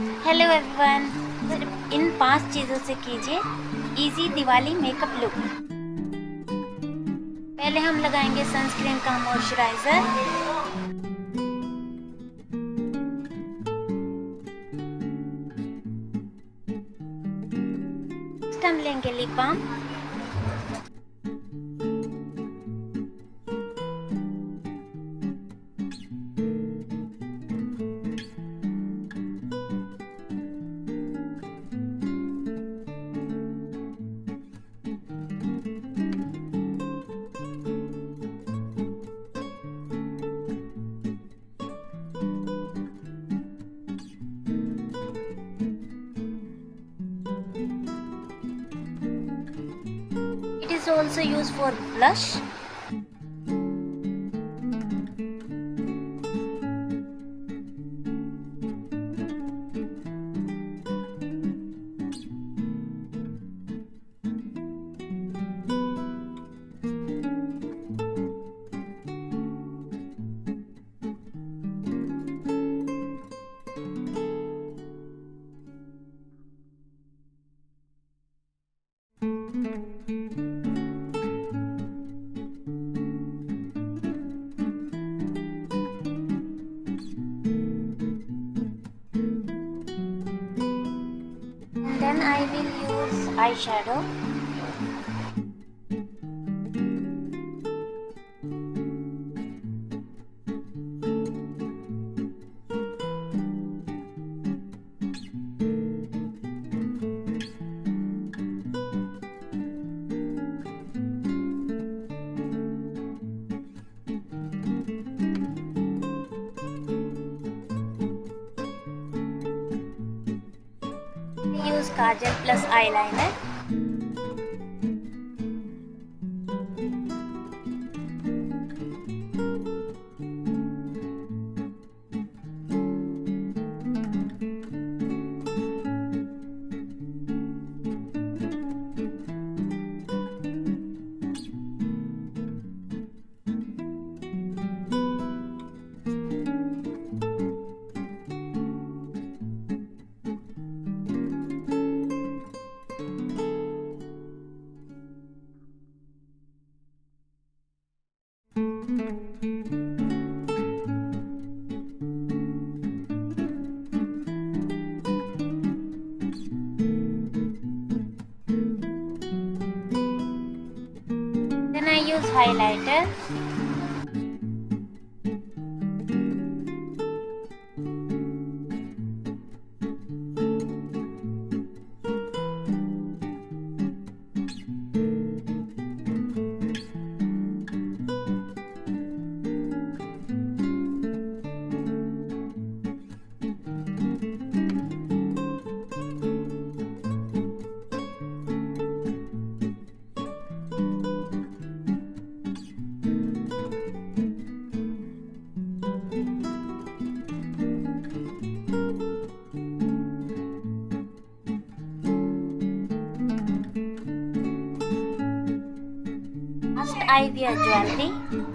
Hello everyone, सिर्फ इन 5 चीज़ों से कीजिए इजी दिवाली मेकअप लुक। पहले हम लगाएंगे सनस्क्रीन का मॉइस्चराइजर। नेक्स्ट हम लेंगे lip balm. It is also used for blush. Then I will use eyeshadow. Use kajal plus eyeliner. Then I use highlighter. Last I wear jewelry.